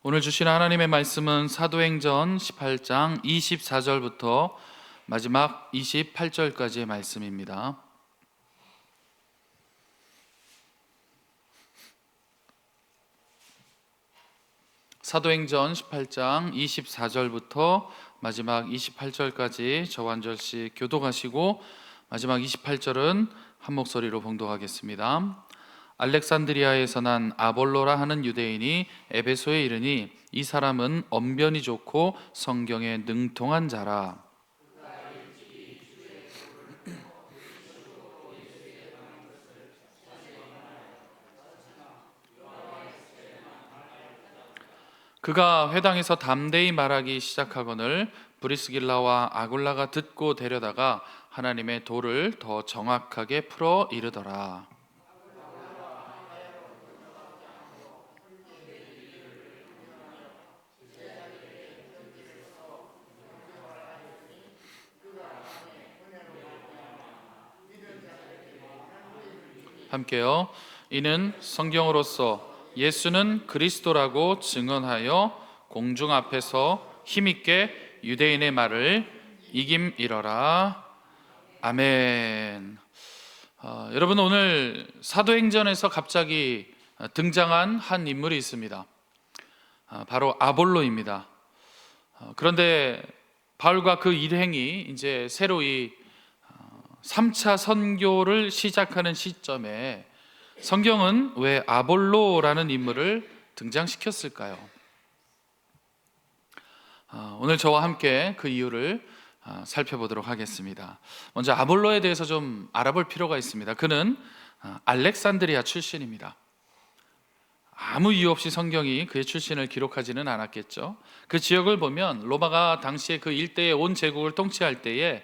오늘 주신 하나님의 말씀은 사도행전 18장 24절부터 마지막 28절까지의 말씀입니다. 사도행전 18장 24절부터 마지막 28절까지 저와 한 절씩 교독하시고 마지막 28절은 한 목소리로 봉독하겠습니다. 알렉산드리아에서 난 아볼로라 하는 유대인이 에베소에 이르니 이 사람은 언변이 좋고 성경에 능통한 자라. 그가 회당에서 담대히 말하기 시작하거늘 브리스길라와 아굴라가 듣고 데려다가 하나님의 도를 더 정확하게 풀어 이르더라. 함께요. 이는 성경으로서 예수는 그리스도라고 증언하여 공중 앞에서 힘있게 유대인의 말을 이김이러라. 아멘. 여러분, 오늘 사도행전에서 갑자기 등장한 한 인물이 있습니다. 바로 아볼로입니다. 그런데 바울과 그 일행이 이제 새로 이 3차 선교를 시작하는 시점에 성경은 왜 아볼로라는 인물을 등장시켰을까요? 오늘 저와 함께 그 이유를 살펴보도록 하겠습니다. 먼저 아볼로에 대해서 좀 알아볼 필요가 있습니다. 그는 알렉산드리아 출신입니다. 아무 이유 없이 성경이 그의 출신을 기록하지는 않았겠죠. 그 지역을 보면 로마가 당시에 그 일대의 온 제국을 통치할 때에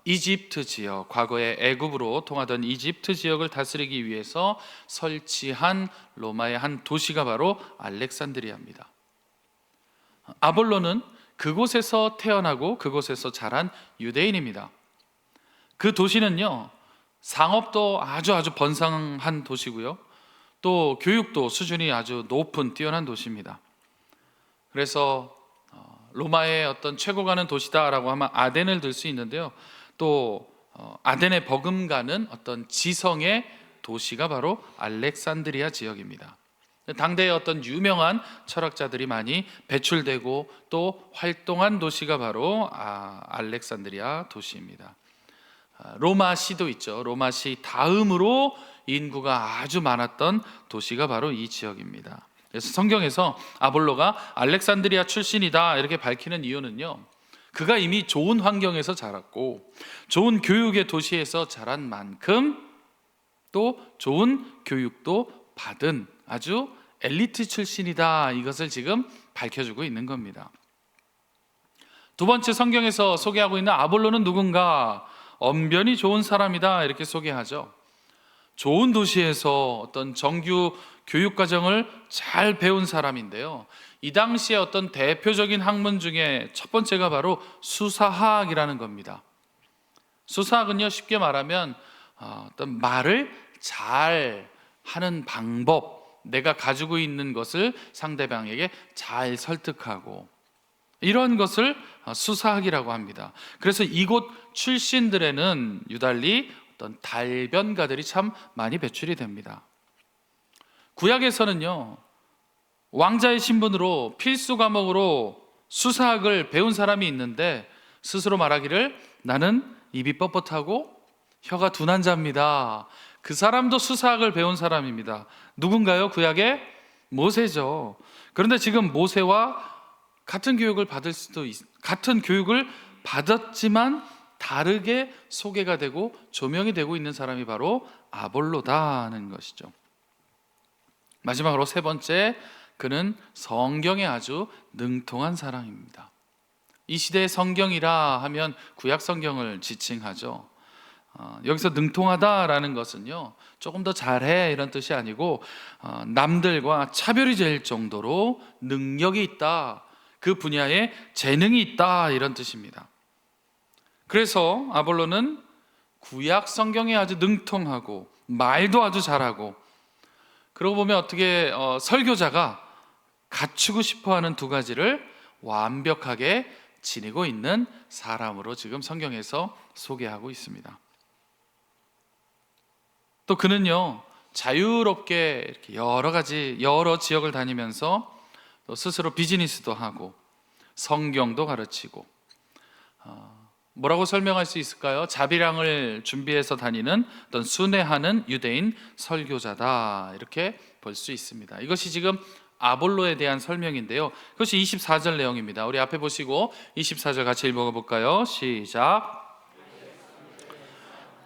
이집트 지역, 과거에 애굽으로 통하던 이집트 지역을 다스리기 위해서 설치한 로마의 한 도시가 바로 알렉산드리아입니다. 아볼로는 그곳에서 태어나고 그곳에서 자란 유대인입니다. 그 도시는요, 상업도 아주 번성한 도시고요, 또 교육도 수준이 아주 높은 뛰어난 도시입니다. 그래서 로마의 어떤 최고 가는 도시다라고 하면 아덴을 들 수 있는데요, 또 아덴에 버금가는 어떤 지성의 도시가 바로 알렉산드리아 지역입니다. 당대의 어떤 유명한 철학자들이 많이 배출되고 또 활동한 도시가 바로 알렉산드리아 도시입니다. 로마시도 있죠. 로마시 다음으로 인구가 아주 많았던 도시가 바로 이 지역입니다. 그래서 성경에서 아볼로가 알렉산드리아 출신이다 이렇게 밝히는 이유는요, 그가 이미 좋은 환경에서 자랐고 좋은 교육의 도시에서 자란 만큼 또 좋은 교육도 받은 아주 엘리트 출신이다, 이것을 지금 밝혀주고 있는 겁니다. 두 번째, 성경에서 소개하고 있는 아볼로는 누군가? 언변이 좋은 사람이다 이렇게 소개하죠. 좋은 도시에서 어떤 정규 교육과정을 잘 배운 사람인데요, 이 당시에 어떤 대표적인 학문 중에 첫 번째가 바로 수사학이라는 겁니다. 수사학은요, 쉽게 말하면 어떤 말을 잘 하는 방법, 내가 가지고 있는 것을 상대방에게 잘 설득하고, 이런 것을 수사학이라고 합니다. 그래서 이곳 출신들에는 유달리 어떤 달변가들이 참 많이 배출이 됩니다. 구약에서는요, 왕자의 신분으로 필수 과목으로 수사학을 배운 사람이 있는데 스스로 말하기를 나는 입이 뻣뻣하고 혀가 둔한 자입니다. 그 사람도 수사학을 배운 사람입니다. 누군가요? 구약의 모세죠. 그런데 지금 모세와 같은 교육을 같은 교육을 받았지만 다르게 소개가 되고 조명이 되고 있는 사람이 바로 아볼로다는 것이죠. 마지막으로 세 번째, 그는 성경에 아주 능통한 사람입니다. 이 시대의 성경이라 하면 구약 성경을 지칭하죠. 여기서 능통하다라는 것은요, 조금 더 잘해 이런 뜻이 아니고 남들과 차별이 될 정도로 능력이 있다, 그 분야에 재능이 있다 이런 뜻입니다. 그래서 아볼로는 구약 성경에 아주 능통하고 말도 아주 잘하고, 그러고 보면 어떻게 설교자가 갖추고 싶어하는 두 가지를 완벽하게 지니고 있는 사람으로 지금 성경에서 소개하고 있습니다. 또 그는요, 자유롭게 이렇게 여러 지역을 다니면서 또 스스로 비즈니스도 하고 성경도 가르치고, 뭐라고 설명할 수 있을까요? 자비량을 준비해서 다니는 어떤 순회하는 유대인 설교자다, 이렇게 볼 수 있습니다. 이것이 지금 아볼로에 대한 설명인데요, 그것이 24절 내용입니다. 우리 앞에 보시고 24절 같이 읽어볼까요? 시작.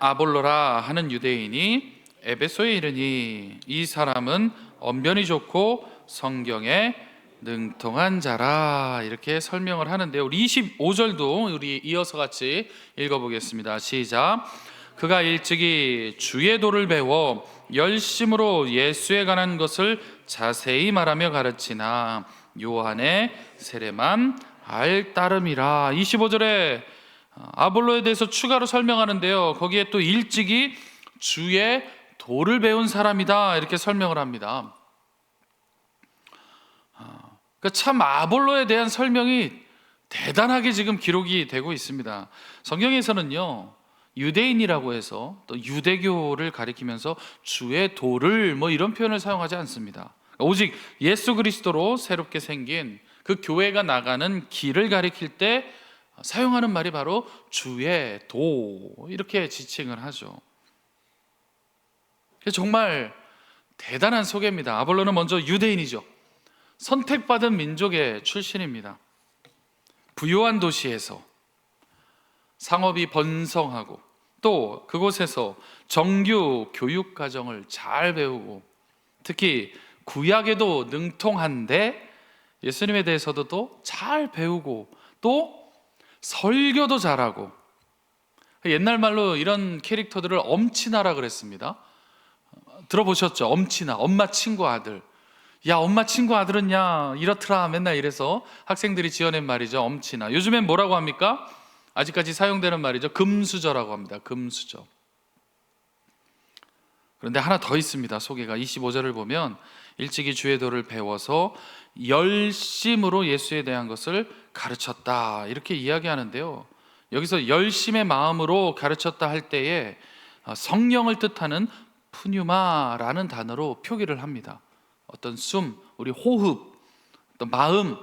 아볼로라 하는 유대인이 에베소에 이르니 이 사람은 언변이 좋고 성경에 능통한 자라, 이렇게 설명을 하는데요, 우리 25절도 우리 이어서 같이 읽어보겠습니다. 시작. 그가 일찍이 주의 도를 배워 열심으로 예수에 관한 것을 자세히 말하며 가르치나 요한의 세례만 알 따름이라. 25절에 아볼로에 대해서 추가로 설명하는데요, 거기에 또 일찍이 주의 도를 배운 사람이다, 이렇게 설명을 합니다. 그러니까 참 아볼로에 대한 설명이 대단하게 지금 기록이 되고 있습니다. 성경에서는요, 유대인이라고 해서 또 유대교를 가리키면서 주의 도를 뭐 이런 표현을 사용하지 않습니다. 오직 예수 그리스도로 새롭게 생긴 그 교회가 나가는 길을 가리킬 때 사용하는 말이 바로 주의 도, 이렇게 지칭을 하죠. 정말 대단한 소개입니다. 아볼로는 먼저 유대인이죠. 선택받은 민족의 출신입니다. 부요한 도시에서 상업이 번성하고 또 그곳에서 정규 교육 과정을 잘 배우고, 특히 구약에도 능통한데 예수님에 대해서도 또 잘 배우고, 또 설교도 잘하고, 옛날 말로 이런 캐릭터들을 엄친아라 그랬습니다. 들어보셨죠? 엄친아, 엄마 친구 아들. 야, 엄마 친구 아들은 야 이렇더라, 맨날 이래서 학생들이 지어낸 말이죠, 엄친아. 요즘엔 뭐라고 합니까? 아직까지 사용되는 말이죠, 금수저라고 합니다. 금수저. 그런데 하나 더 있습니다. 소개가 25절을 보면 일찍이 주의 도를 배워서 열심으로 예수에 대한 것을 가르쳤다, 이렇게 이야기하는데요, 여기서 열심의 마음으로 가르쳤다 할 때에 성령을 뜻하는 푸뉴마라는 단어로 표기를 합니다. 어떤 숨, 우리 호흡, 또 마음,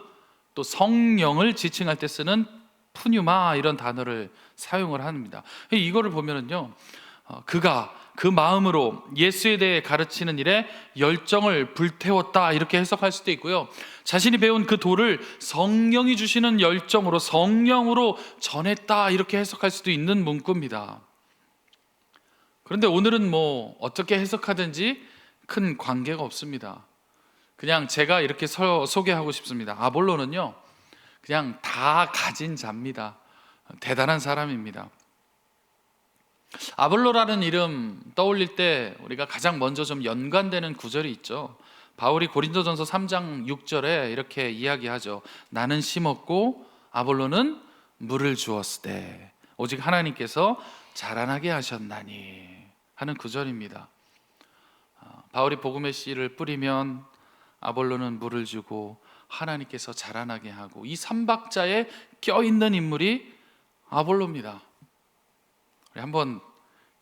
또 성령을 지칭할 때 쓰는 푸뉴마, 이런 단어를 사용을 합니다. 이거를 보면은요, 그가 그 마음으로 예수에 대해 가르치는 일에 열정을 불태웠다, 이렇게 해석할 수도 있고요, 자신이 배운 그 도를 성령이 주시는 열정으로, 성령으로 전했다, 이렇게 해석할 수도 있는 문구입니다. 그런데 오늘은 뭐 어떻게 해석하든지 큰 관계가 없습니다. 그냥 제가 이렇게 소개하고 싶습니다. 아볼로는요, 그냥 다 가진 자입니다. 대단한 사람입니다. 아볼로라는 이름 떠올릴 때 우리가 가장 먼저 좀 연관되는 구절이 있죠. 바울이 고린도전서 3장 6절에 이렇게 이야기하죠. 나는 심었고 아볼로는 물을 주었으되 오직 하나님께서 자라나게 하셨나니 하는 구절입니다. 바울이 복음의 씨를 뿌리면 아볼로는 물을 주고 하나님께서 자라나게 하고, 이 삼박자에 껴있는 인물이 아볼로입니다. 우리 한번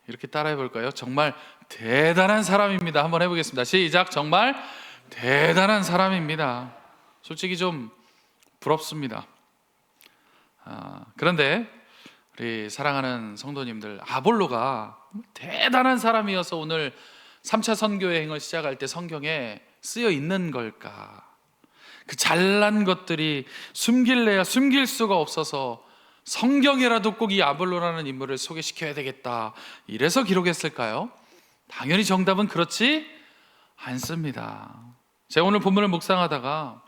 이렇게 따라해 볼까요? 정말 대단한 사람입니다. 한번 해보겠습니다. 시작. 정말 대단한 사람입니다. 솔직히 좀 부럽습니다. 그런데 우리 사랑하는 성도님들, 아볼로가 대단한 사람이어서 오늘 3차 선교 여행을 시작할 때 성경에 쓰여 있는 걸까? 그 잘난 것들이 숨길래야 숨길 수가 없어서 성경에라도 꼭 이 아볼로라는 인물을 소개시켜야 되겠다, 이래서 기록했을까요? 당연히 정답은 그렇지 않습니다. 제가 오늘 본문을 묵상하다가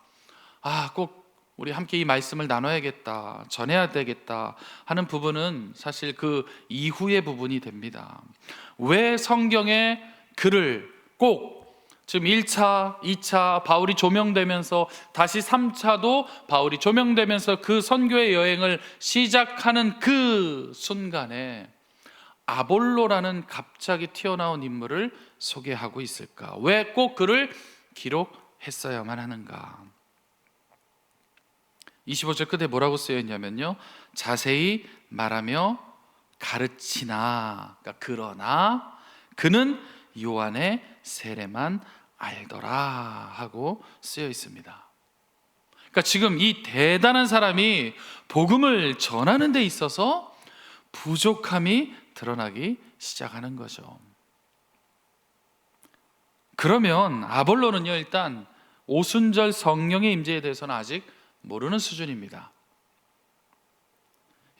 꼭 우리 함께 이 말씀을 나눠야겠다, 전해야 되겠다 하는 부분은 사실 그 이후의 부분이 됩니다. 왜 성경에 글을 꼭 지금 1차, 2차 바울이 조명되면서 다시 3차도 바울이 조명되면서 그 선교의 여행을 시작하는 그 순간에 아볼로라는 갑자기 튀어나온 인물을 소개하고 있을까? 왜 꼭 그를 기록했어야만 하는가? 25절 끝에 뭐라고 쓰여 있냐면요, 자세히 말하며 가르치나, 그러니까 그러나 그는 요한의 세례만 알더라 하고 쓰여 있습니다. 그러니까 지금 이 대단한 사람이 복음을 전하는 데 있어서 부족함이 드러나기 시작하는 거죠. 그러면 아볼로는요, 일단 오순절 성령의 임재에 대해서는 아직 모르는 수준입니다.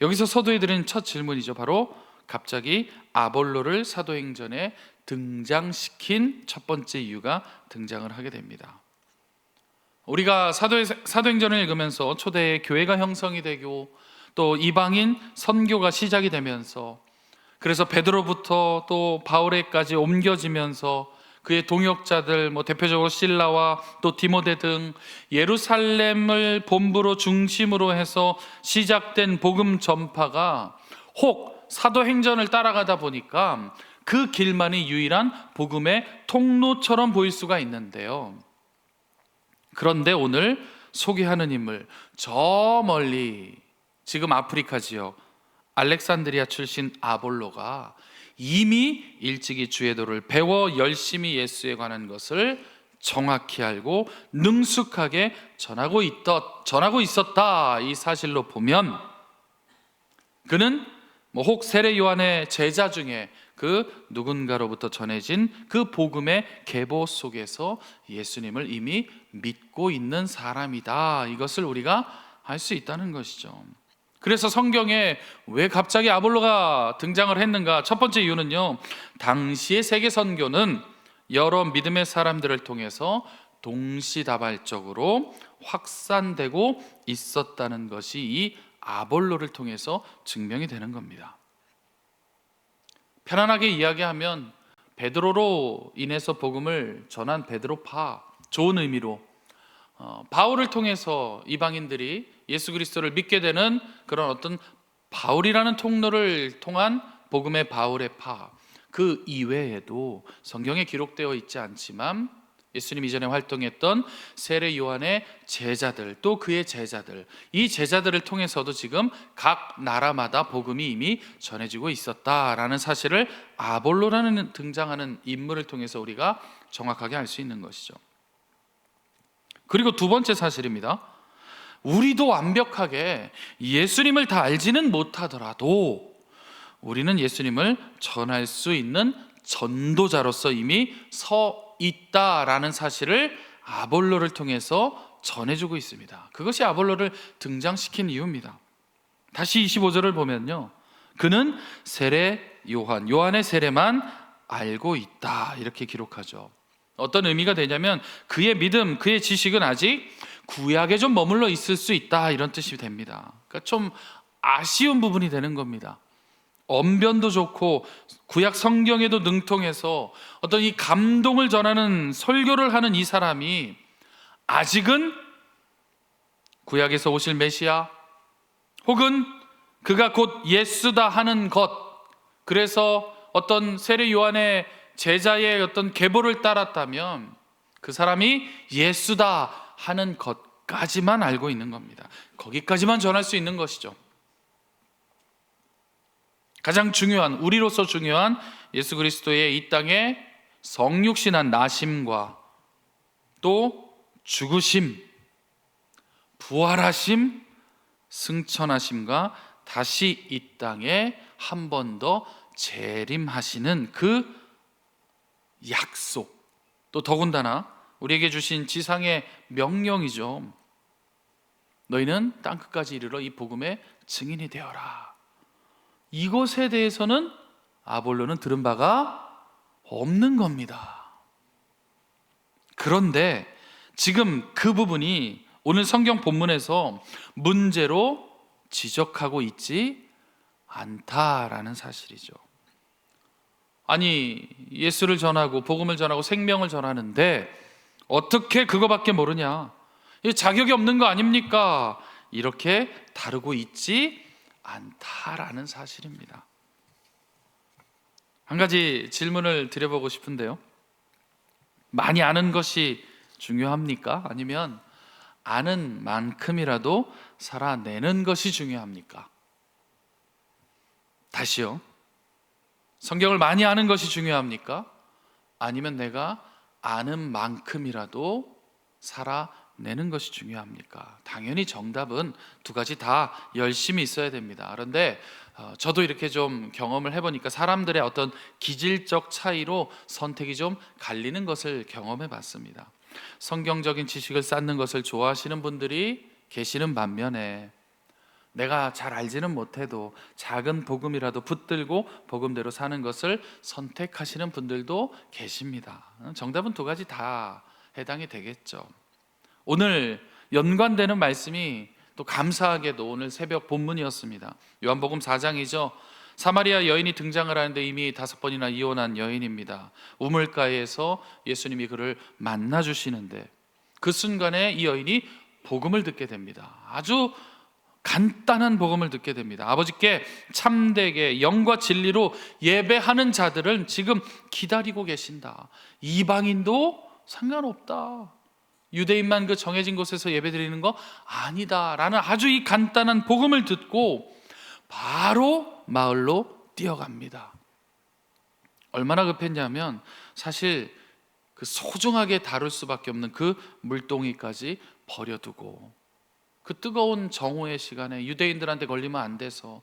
여기서 서두에 드린 첫 질문이죠. 바로 갑자기 아볼로를 사도행전에 등장시킨 첫 번째 이유가 등장을 하게 됩니다. 우리가 사도행전을 읽으면서 초대의 교회가 형성이 되고 또 이방인 선교가 시작이 되면서, 그래서 베드로부터 또 바울에까지 옮겨지면서 그의 동역자들, 대표적으로 실라와 또 디모데 등 예루살렘을 본부로 중심으로 해서 시작된 복음 전파가 혹 사도행전을 따라가다 보니까 그 길만이 유일한 복음의 통로처럼 보일 수가 있는데요. 그런데 오늘 소개하는 인물, 저 멀리 지금 아프리카 지역 알렉산드리아 출신 아볼로가 이미 일찍이 주의 도를 배워 열심히 예수에 관한 것을 정확히 알고 능숙하게 전하고 있었다, 이 사실로 보면 그는 혹 세례 요한의 제자 중에 그 누군가로부터 전해진 그 복음의 계보 속에서 예수님을 이미 믿고 있는 사람이다, 이것을 우리가 알 수 있다는 것이죠. 그래서 성경에 왜 갑자기 아볼로가 등장을 했는가? 첫 번째 이유는요, 당시의 세계 선교는 여러 믿음의 사람들을 통해서 동시다발적으로 확산되고 있었다는 것이 이 아볼로를 통해서 증명이 되는 겁니다. 편안하게 이야기하면 베드로로 인해서 복음을 전한 베드로파, 좋은 의미로 바울을 통해서 이방인들이 예수 그리스도를 믿게 되는 그런 어떤 바울이라는 통로를 통한 복음의 바울의 파, 그 이외에도 성경에 기록되어 있지 않지만 예수님 이전에 활동했던 세례 요한의 제자들, 또 그의 제자들, 이 제자들을 통해서도 지금 각 나라마다 복음이 이미 전해지고 있었다라는 사실을 아볼로라는 등장하는 인물을 통해서 우리가 정확하게 알 수 있는 것이죠. 그리고 두 번째 사실입니다. 우리도 완벽하게 예수님을 다 알지는 못하더라도 우리는 예수님을 전할 수 있는 전도자로서 이미 서 있다라는 사실을 아볼로를 통해서 전해주고 있습니다. 그것이 아볼로를 등장시킨 이유입니다. 다시 25절을 보면요, 그는 세례 요한의 세례만 알고 있다, 이렇게 기록하죠. 어떤 의미가 되냐면 그의 믿음, 그의 지식은 아직 구약에 좀 머물러 있을 수 있다, 이런 뜻이 됩니다. 그러니까 좀 아쉬운 부분이 되는 겁니다. 언변도 좋고 구약 성경에도 능통해서 어떤 이 감동을 전하는 설교를 하는 이 사람이 아직은 구약에서 오실 메시아 혹은 그가 곧 예수다 하는 것, 그래서 어떤 세례 요한의 제자의 어떤 계보를 따랐다면 그 사람이 예수다 하는 것까지만 알고 있는 겁니다. 거기까지만 전할 수 있는 것이죠. 가장 중요한, 우리로서 중요한 예수 그리스도의 이 땅에 성육신한 나심과 또 죽으심, 부활하심, 승천하심과 다시 이 땅에 한 번 더 재림하시는 그 약속, 또 더군다나 우리에게 주신 지상의 명령이죠. 너희는 땅끝까지 이르러 이 복음의 증인이 되어라. 이것에 대해서는 아볼로는 들은 바가 없는 겁니다. 그런데 지금 그 부분이 오늘 성경 본문에서 문제로 지적하고 있지 않다라는 사실이죠. 아니, 예수를 전하고 복음을 전하고 생명을 전하는데 어떻게 그거밖에 모르냐, 자격이 없는 거 아닙니까? 이렇게 다루고 있지 않다라는 사실입니다. 한 가지 질문을 드려보고 싶은데요, 많이 아는 것이 중요합니까? 아니면 아는 만큼이라도 살아내는 것이 중요합니까? 다시요. 성경을 많이 아는 것이 중요합니까? 아니면 내가 아는 만큼이라도 살아내는 것이 중요합니까? 당연히 정답은 두 가지 다 열심히 있어야 됩니다. 그런데 저도 이렇게 좀 경험을 해보니까 사람들의 어떤 기질적 차이로 선택이 좀 갈리는 것을 경험해 봤습니다. 성경적인 지식을 쌓는 것을 좋아하시는 분들이 계시는 반면에 내가 잘 알지는 못해도 작은 복음이라도 붙들고 복음대로 사는 것을 선택하시는 분들도 계십니다. 정답은 두 가지 다 해당이 되겠죠. 오늘 연관되는 말씀이 또 감사하게도 오늘 새벽 본문이었습니다. 요한복음 4장이죠. 사마리아 여인이 등장을 하는데 이미 5번이나 이혼한 여인입니다. 우물가에서 예수님이 그를 만나 주시는데 그 순간에 이 여인이 복음을 듣게 됩니다. 아주 간단한 복음을 듣게 됩니다. 아버지께 참되게 영과 진리로 예배하는 자들은 지금 기다리고 계신다. 이방인도 상관없다. 유대인만 그 정해진 곳에서 예배드리는 거 아니다 라는 아주 이 간단한 복음을 듣고 바로 마을로 뛰어갑니다. 얼마나 급했냐면 사실 그 소중하게 다룰 수밖에 없는 그 물동이까지 버려두고 그 뜨거운 정오의 시간에 유대인들한테 걸리면 안 돼서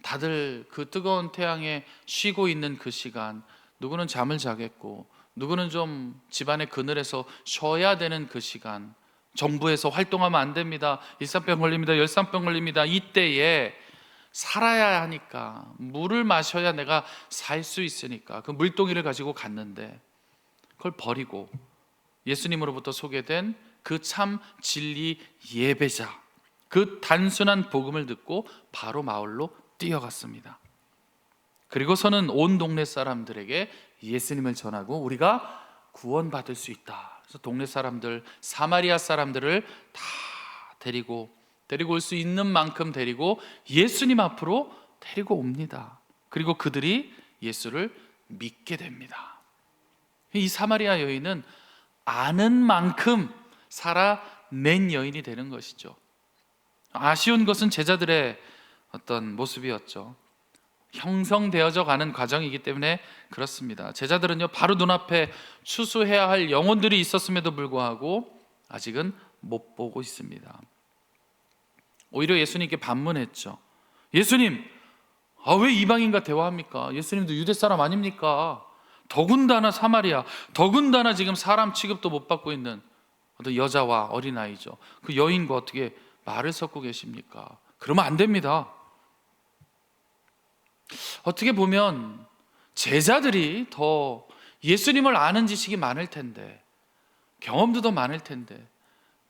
다들 그 뜨거운 태양에 쉬고 있는 그 시간, 누구는 잠을 자겠고 누구는 좀 집안의 그늘에서 쉬어야 되는 그 시간, 정부에서 활동하면 안 됩니다. 일산병 걸립니다. 열산병 걸립니다. 이때에 살아야 하니까 물을 마셔야 내가 살 수 있으니까 그 물동이를 가지고 갔는데 그걸 버리고 예수님으로부터 소개된 그 참 진리 예배자, 그 단순한 복음을 듣고 바로 마을로 뛰어갔습니다. 그리고서는 온 동네 사람들에게 예수님을 전하고 우리가 구원받을 수 있다. 그래서 동네 사람들, 사마리아 사람들을 다 데리고 올 수 있는 만큼 데리고 예수님 앞으로 데리고 옵니다. 그리고 그들이 예수를 믿게 됩니다. 이 사마리아 여인은 아는 만큼 살아낸 여인이 되는 것이죠. 아쉬운 것은 제자들의 어떤 모습이었죠. 형성되어져 가는 과정이기 때문에 그렇습니다. 제자들은요 바로 눈앞에 추수해야 할 영혼들이 있었음에도 불구하고 아직은 못 보고 있습니다. 오히려 예수님께 반문했죠. 예수님, 왜 이방인과 대화합니까? 예수님도 유대 사람 아닙니까? 더군다나 사마리아, 더군다나 지금 사람 취급도 못 받고 있는 어떤 여자와 어린아이죠. 그 여인과 어떻게 말을 섞고 계십니까? 그러면 안 됩니다. 어떻게 보면 제자들이 더 예수님을 아는 지식이 많을 텐데, 경험도 더 많을 텐데,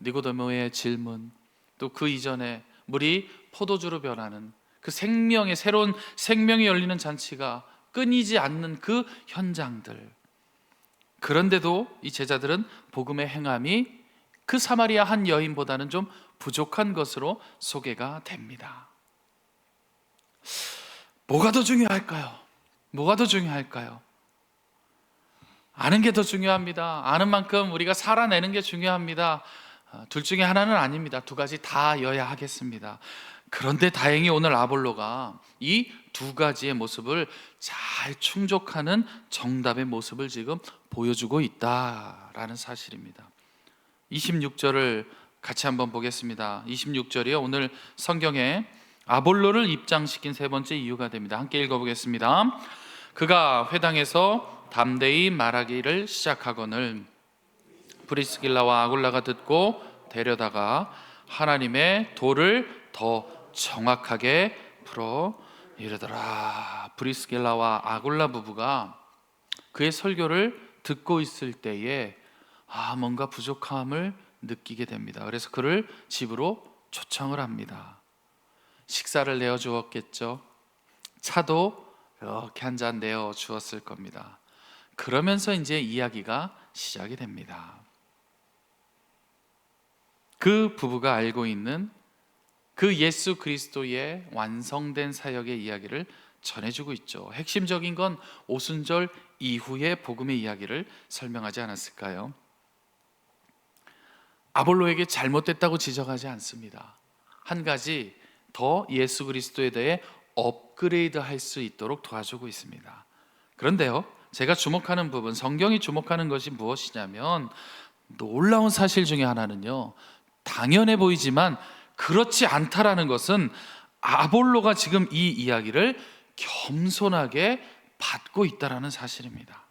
니고데모의 질문, 또 그 이전에 물이 포도주로 변하는 그 생명의 새로운 생명이 열리는 잔치가 끊이지 않는 그 현장들, 그런데도 이 제자들은 복음의 행함이 그 사마리아 한 여인보다는 좀 부족한 것으로 소개가 됩니다. 뭐가 더 중요할까요? 뭐가 더 중요할까요? 아는 게 더 중요합니다. 아는 만큼 우리가 살아내는 게 중요합니다. 둘 중에 하나는 아닙니다. 두 가지 다여야 하겠습니다. 그런데 다행히 오늘 아볼로가 이 두 가지의 모습을 잘 충족하는 정답의 모습을 지금 보여주고 있다라는 사실입니다. 26절을 같이 한번 보겠습니다. 26절이요, 오늘 성경에 아볼로를 입장시킨 세 번째 이유가 됩니다. 함께 읽어보겠습니다. 그가 회당에서 담대히 말하기를 시작하거늘 브리스길라와 아굴라가 듣고 데려다가 하나님의 도를 더 정확하게 풀어 이르더라. 브리스길라와 아굴라 부부가 그의 설교를 듣고 있을 때에 뭔가 부족함을 느끼게 됩니다. 그래서 그를 집으로 초청을 합니다. 식사를 내어주었겠죠. 차도 이렇게 한 잔 내어주었을 겁니다. 그러면서 이제 이야기가 시작이 됩니다. 그 부부가 알고 있는 그 예수 그리스도의 완성된 사역의 이야기를 전해주고 있죠. 핵심적인 건 오순절 이후의 복음의 이야기를 설명하지 않았을까요? 아볼로에게 잘못됐다고 지적하지 않습니다. 한 가지 더 예수 그리스도에 대해 업그레이드 할 수 있도록 도와주고 있습니다. 그런데요, 제가 주목하는 부분, 성경이 주목하는 것이 무엇이냐면, 놀라운 사실 중에 하나는요, 당연해 보이지만 그렇지 않다라는 것은 아볼로가 지금 이 이야기를 겸손하게 받고 있다라는 사실입니다.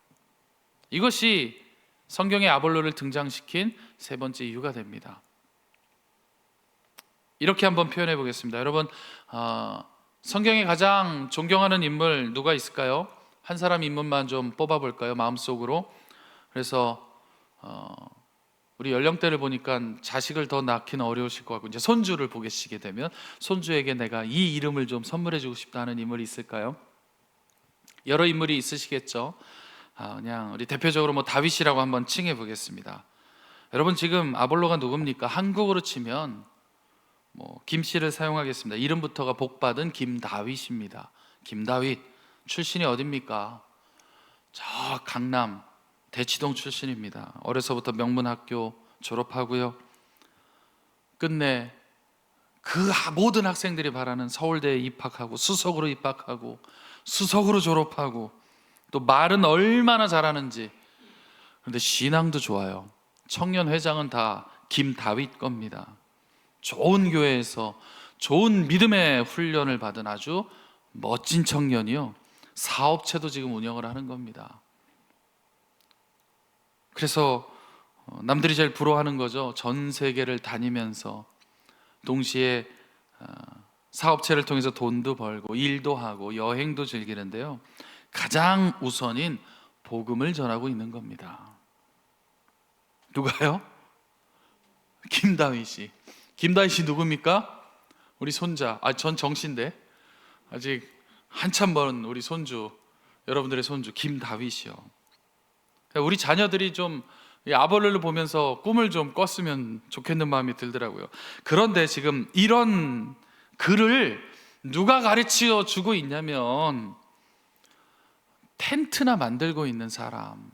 이것이 성경에 아볼로를 등장시킨 세 번째 이유가 됩니다. 이렇게 한번 표현해 보겠습니다. 여러분, 성경에 가장 존경하는 인물 누가 있을까요? 한 사람 인물만 좀 뽑아볼까요? 마음속으로. 그래서 우리 연령대를 보니까 자식을 더 낳기는 어려우실 것 같고, 이제 손주를 보시게 되면 손주에게 내가 이 이름을 좀 선물해 주고 싶다 하는 인물이 있을까요? 여러 인물이 있으시겠죠. 그냥 우리 대표적으로 다윗이라고 한번 칭해 보겠습니다. 여러분, 지금 아볼로가 누굽니까? 한국으로 치면 김씨를 사용하겠습니다. 이름부터가 복받은 김다윗입니다. 김다윗 출신이 어딥니까? 저 강남 대치동 출신입니다. 어려서부터 명문학교 졸업하고요, 끝내 그 모든 학생들이 바라는 서울대에 입학하고 수석으로 입학하고 수석으로 졸업하고, 또 말은 얼마나 잘하는지. 그런데 신앙도 좋아요. 청년 회장은 다 김다윗 겁니다. 좋은 교회에서 좋은 믿음의 훈련을 받은 아주 멋진 청년이요, 사업체도 지금 운영을 하는 겁니다. 그래서 남들이 제일 부러워하는 거죠. 전 세계를 다니면서 동시에 사업체를 통해서 돈도 벌고 일도 하고 여행도 즐기는데요, 가장 우선인 복음을 전하고 있는 겁니다. 누가요? 김다윗이. 김다윗이 누굽니까? 우리 손자. 전 정씨인데 아직 한참 먼 우리 손주, 여러분들의 손주 김다윗이요. 우리 자녀들이 좀 아볼로를 보면서 꿈을 좀 꿨으면 좋겠는 마음이 들더라고요. 그런데 지금 이런 글을 누가 가르쳐 주고 있냐면, 텐트나 만들고 있는 사람,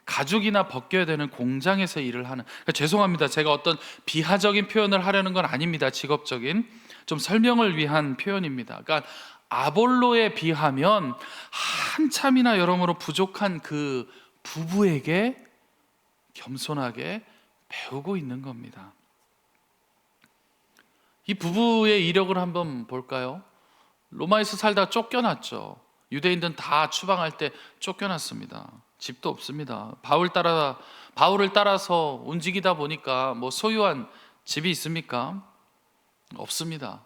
가죽이나 벗겨야 되는 공장에서 일을 하는, 죄송합니다, 제가 어떤 비하적인 표현을 하려는 건 아닙니다. 직업적인 좀 설명을 위한 표현입니다. 그러니까 아볼로에 비하면 한참이나 여러모로 부족한 그 부부에게 겸손하게 배우고 있는 겁니다. 이 부부의 이력을 한번 볼까요? 로마에서 살다 쫓겨났죠. 유대인들은 다 추방할 때 쫓겨났습니다. 집도 없습니다. 바울을 따라서 움직이다 보니까 소유한 집이 있습니까? 없습니다.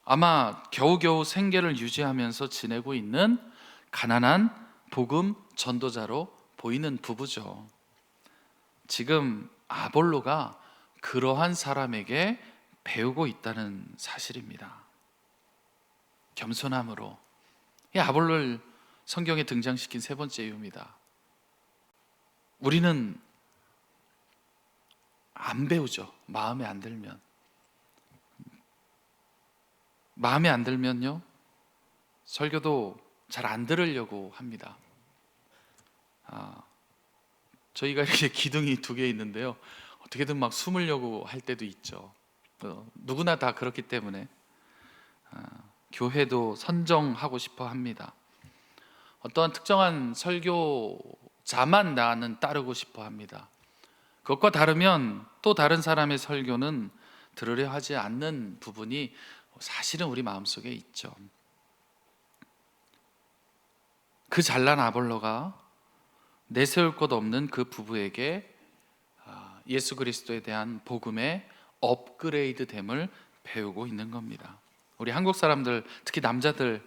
아마 겨우겨우 생계를 유지하면서 지내고 있는 가난한 복음 전도자로 보이는 부부죠. 지금 아볼로가 그러한 사람에게 배우고 있다는 사실입니다. 겸손함으로. 이 아볼로를 성경에 등장시킨 세 번째 이유입니다. 우리는 안 배우죠. 마음에 안 들면요, 설교도 잘 안 들으려고 합니다. 저희가 이렇게 기둥이 2개 있는데요, 어떻게든 막 숨으려고 할 때도 있죠. 누구나 다 그렇기 때문에 교회도 선정하고 싶어 합니다. 어떠한 특정한 설교자만 나는 따르고 싶어 합니다. 그것과 다르면 또 다른 사람의 설교는 들으려 하지 않는 부분이 사실은 우리 마음속에 있죠. 그 잘난 아볼로가 내세울 것 없는 그 부부에게 예수 그리스도에 대한 복음의 업그레이드됨을 배우고 있는 겁니다. 우리 한국 사람들, 특히 남자들,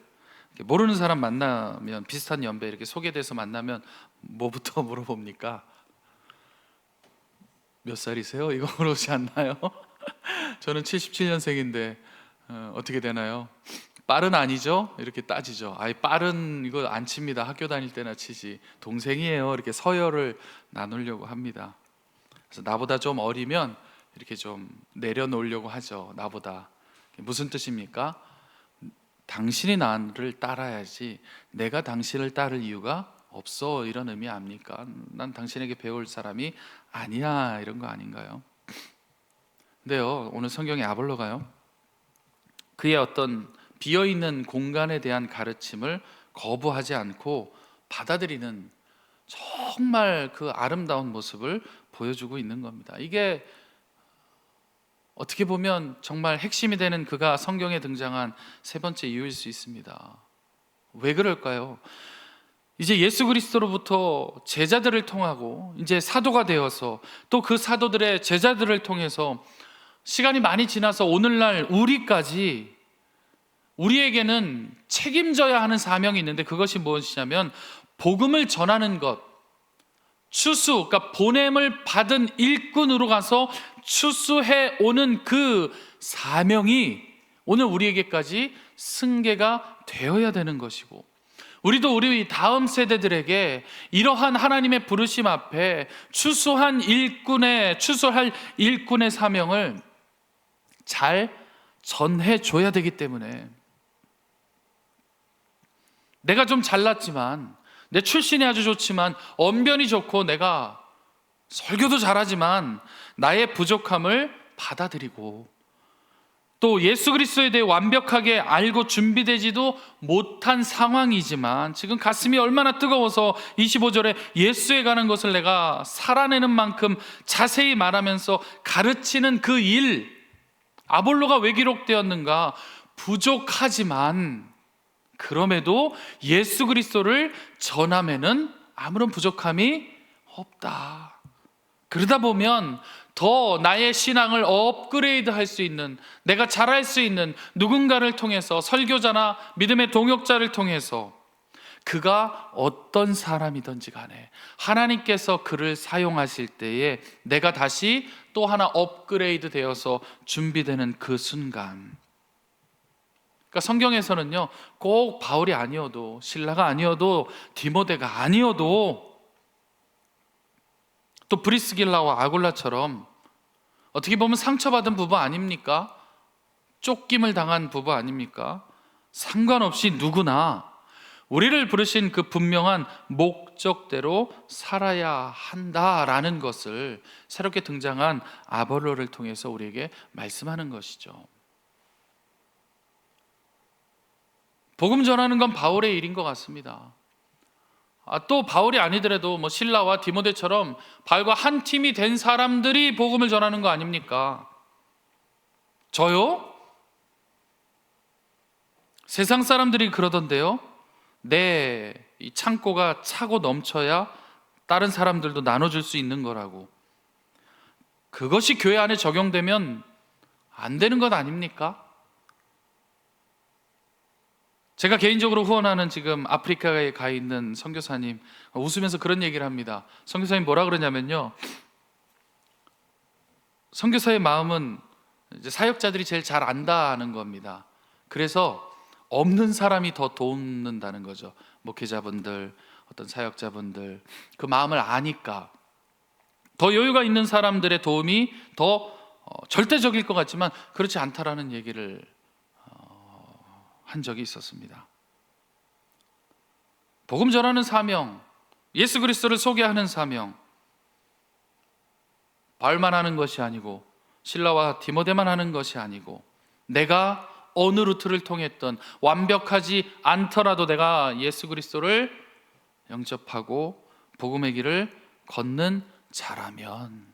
모르는 사람 만나면, 비슷한 연배 이렇게 소개돼서 만나면 뭐부터 물어봅니까? 몇 살이세요? 이거 물어보지 않나요? 저는 77년생인데 어떻게 되나요? 빠른 아니죠? 이렇게 따지죠. 빠른 이거 안 칩니다. 학교 다닐 때나 치지. 동생이에요. 이렇게 서열을 나누려고 합니다. 그래서 나보다 좀 어리면 이렇게 좀 내려놓으려고 하죠. 나보다. 무슨 뜻입니까? 당신이 나를 따라야지 내가 당신을 따를 이유가 없어 이런 의미 아닙니까? 난 당신에게 배울 사람이 아니야 이런 거 아닌가요? 근데요, 오늘 성경에 아볼로가요, 그의 어떤 비어있는 공간에 대한 가르침을 거부하지 않고 받아들이는 정말 그 아름다운 모습을 보여주고 있는 겁니다. 이게 어떻게 보면 정말 핵심이 되는 그가 성경에 등장한 세 번째 이유일 수 있습니다. 왜 그럴까요? 이제 예수 그리스도로부터 제자들을 통하고 이제 사도가 되어서 또 그 사도들의 제자들을 통해서 시간이 많이 지나서 오늘날 우리에게는 책임져야 하는 사명이 있는데, 그것이 무엇이냐면 복음을 전하는 것, 추수, 그러니까 보냄을 받은 일꾼으로 가서 추수해 오는 그 사명이 오늘 우리에게까지 승계가 되어야 되는 것이고, 우리도 우리 다음 세대들에게 이러한 하나님의 부르심 앞에 추수할 일꾼의 사명을 잘 전해줘야 되기 때문에, 내가 좀 잘났지만, 내 출신이 아주 좋지만, 언변이 좋고 내가 설교도 잘하지만 나의 부족함을 받아들이고, 또 예수 그리스도에 대해 완벽하게 알고 준비되지도 못한 상황이지만 지금 가슴이 얼마나 뜨거워서 25절에 예수에 가는 것을 내가 살아내는 만큼 자세히 말하면서 가르치는 그 일, 아볼로가 왜 기록되었는가? 부족하지만 그럼에도 예수 그리스도를 전함에는 아무런 부족함이 없다. 그러다 보면 더 나의 신앙을 업그레이드 할 수 있는, 내가 잘할 수 있는 누군가를 통해서, 설교자나 믿음의 동역자를 통해서, 그가 어떤 사람이든지 간에 하나님께서 그를 사용하실 때에 내가 다시 또 하나 업그레이드 되어서 준비되는 그 순간, 그러니까 성경에서는요, 꼭 바울이 아니어도, 실라가 아니어도, 디모데가 아니어도, 또 브리스길라와 아굴라처럼 어떻게 보면 상처받은 부부 아닙니까? 쫓김을 당한 부부 아닙니까? 상관없이 누구나 우리를 부르신 그 분명한 목적대로 살아야 한다라는 것을 새롭게 등장한 아볼로를 통해서 우리에게 말씀하는 것이죠. 복음 전하는 건 바울의 일인 것 같습니다. 또 바울이 아니더라도 실라와 디모데처럼 바울과 한 팀이 된 사람들이 복음을 전하는 거 아닙니까? 저요? 세상 사람들이 그러던데요, 내 이 창고가 차고 넘쳐야 다른 사람들도 나눠줄 수 있는 거라고. 그것이 교회 안에 적용되면 안 되는 것 아닙니까? 제가 개인적으로 후원하는 지금 아프리카에 가 있는 선교사님 웃으면서 그런 얘기를 합니다. 선교사님 뭐라 그러냐면요, 선교사의 마음은 이제 사역자들이 제일 잘 안다는 겁니다. 그래서 없는 사람이 더 돕는다는 거죠. 목회자분들, 어떤 사역자분들, 그 마음을 아니까 더 여유가 있는 사람들의 도움이 더 절대적일 것 같지만 그렇지 않다라는 얘기를 한 적이 있었습니다. 복음 전하는 사명, 예수 그리스도를 소개하는 사명, 바울만 하는 것이 아니고 실라와 디모데만 하는 것이 아니고, 내가 어느 루트를 통했던, 완벽하지 않더라도 내가 예수 그리스도를 영접하고 복음의 길을 걷는 자라면,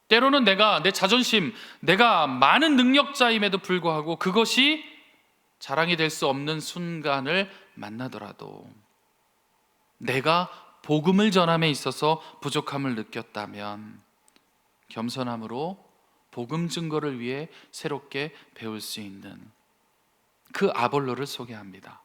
때로는 내 자존심, 내가 많은 능력자임에도 불구하고 그것이 자랑이 될 수 없는 순간을 만나더라도, 내가 복음을 전함에 있어서 부족함을 느꼈다면 겸손함으로 복음 증거를 위해 새롭게 배울 수 있는 그 아볼로를 소개합니다.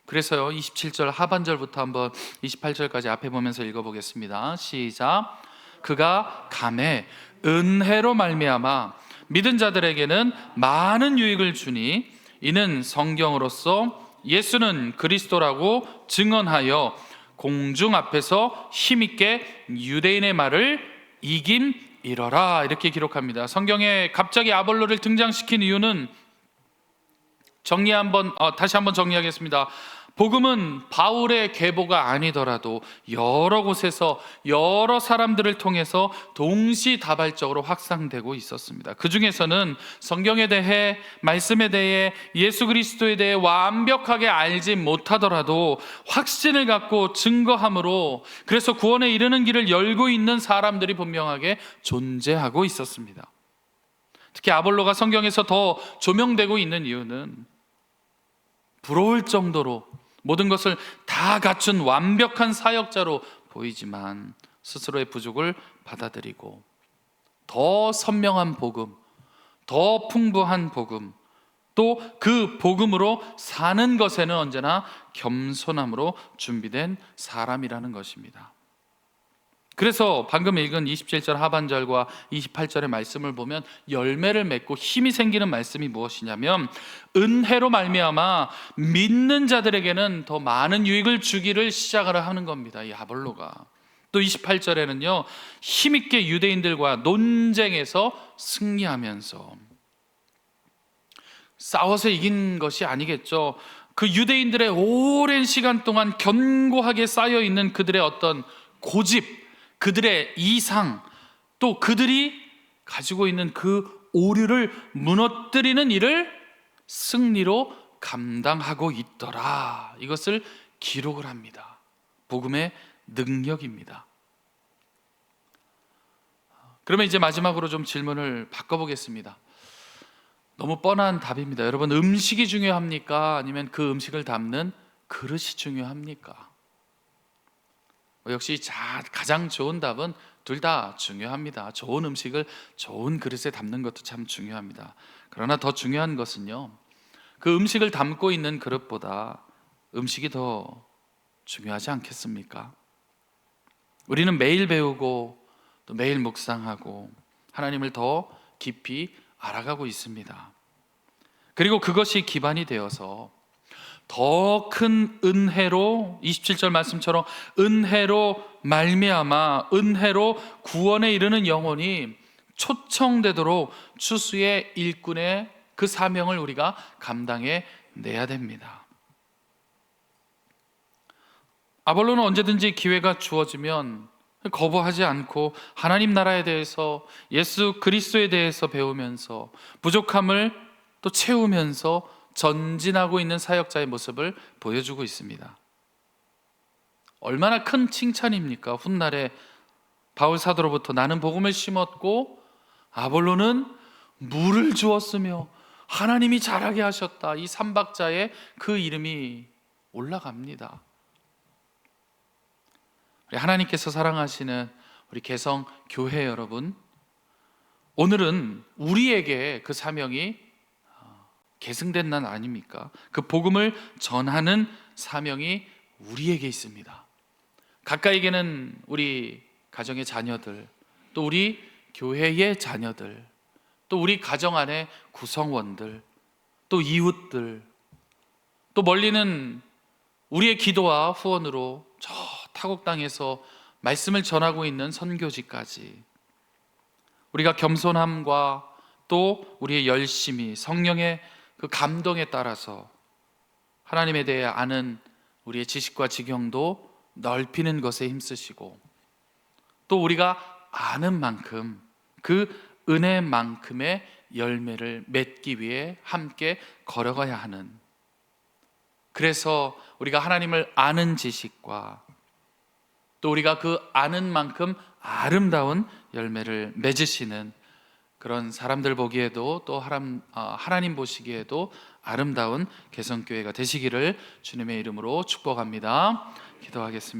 그래서요, 27절 하반절부터 한번 28절까지 앞에 보면서 읽어보겠습니다. 시작. 그가 감에 은혜로 말미암아 믿은 자들에게는 많은 유익을 주니, 이는 성경으로서 예수는 그리스도라고 증언하여 공중 앞에서 힘있게 유대인의 말을 이김이러라, 이렇게 기록합니다. 성경에 갑자기 아볼로를 등장시킨 이유는 다시 한번 정리하겠습니다. 복음은 바울의 계보가 아니더라도 여러 곳에서 여러 사람들을 통해서 동시다발적으로 확산되고 있었습니다. 그 중에서는 성경에 대해, 말씀에 대해, 예수 그리스도에 대해 완벽하게 알지 못하더라도 확신을 갖고 증거함으로, 그래서 구원에 이르는 길을 열고 있는 사람들이 분명하게 존재하고 있었습니다. 특히 아볼로가 성경에서 더 조명되고 있는 이유는 부러울 정도로 모든 것을 다 갖춘 완벽한 사역자로 보이지만 스스로의 부족을 받아들이고 더 선명한 복음, 더 풍부한 복음, 또 그 복음으로 사는 것에는 언제나 겸손함으로 준비된 사람이라는 것입니다. 그래서 방금 읽은 27절 하반절과 28절의 말씀을 보면 열매를 맺고 힘이 생기는 말씀이 무엇이냐면, 은혜로 말미암아 믿는 자들에게는 더 많은 유익을 주기를 시작을 하는 겁니다. 이 아볼로가. 또 28절에는요, 힘있게 유대인들과 논쟁에서 승리하면서, 싸워서 이긴 것이 아니겠죠. 그 유대인들의 오랜 시간 동안 견고하게 쌓여 있는 그들의 어떤 고집, 그들의 이상, 또 그들이 가지고 있는 그 오류를 무너뜨리는 일을 승리로 감당하고 있더라. 이것을 기록을 합니다. 복음의 능력입니다. 그러면 이제 마지막으로 좀 질문을 바꿔보겠습니다. 너무 뻔한 답입니다. 여러분, 음식이 중요합니까? 아니면 그 음식을 담는 그릇이 중요합니까? 역시 가장 좋은 답은 둘 다 중요합니다. 좋은 음식을 좋은 그릇에 담는 것도 참 중요합니다. 그러나 더 중요한 것은요, 그 음식을 담고 있는 그릇보다 음식이 더 중요하지 않겠습니까? 우리는 매일 배우고 또 매일 묵상하고 하나님을 더 깊이 알아가고 있습니다. 그리고 그것이 기반이 되어서 더 큰 은혜로, 27절 말씀처럼 은혜로 말미암아 은혜로 구원에 이르는 영혼이 초청되도록 추수의 일꾼의 그 사명을 우리가 감당해 내야 됩니다. 아볼로는 언제든지 기회가 주어지면 거부하지 않고 하나님 나라에 대해서, 예수 그리스도에 대해서 배우면서 부족함을 또 채우면서 전진하고 있는 사역자의 모습을 보여주고 있습니다. 얼마나 큰 칭찬입니까? 훗날에 바울 사도로부터 나는 복음을 심었고 아볼로는 물을 주었으며 하나님이 자라게 하셨다. 이 삼박자에 그 이름이 올라갑니다. 우리 하나님께서 사랑하시는 우리 개성 교회 여러분, 오늘은 우리에게 그 사명이 계승된 날 아닙니까? 그 복음을 전하는 사명이 우리에게 있습니다. 가까이에는 우리 가정의 자녀들, 또 우리 교회의 자녀들, 또 우리 가정 안의 구성원들, 또 이웃들, 또 멀리는 우리의 기도와 후원으로 저 타국 땅에서 말씀을 전하고 있는 선교지까지, 우리가 겸손함과 또 우리의 열심이, 성령의 그 감동에 따라서 하나님에 대해 아는 우리의 지식과 지경도 넓히는 것에 힘쓰시고, 또 우리가 아는 만큼 그 은혜만큼의 열매를 맺기 위해 함께 걸어가야 하는, 그래서 우리가 하나님을 아는 지식과 또 우리가 그 아는 만큼 아름다운 열매를 맺으시는 그런 사람들 보기에도 또 하나님 보시기에도 아름다운 개성교회가 되시기를 주님의 이름으로 축복합니다. 기도하겠습니다.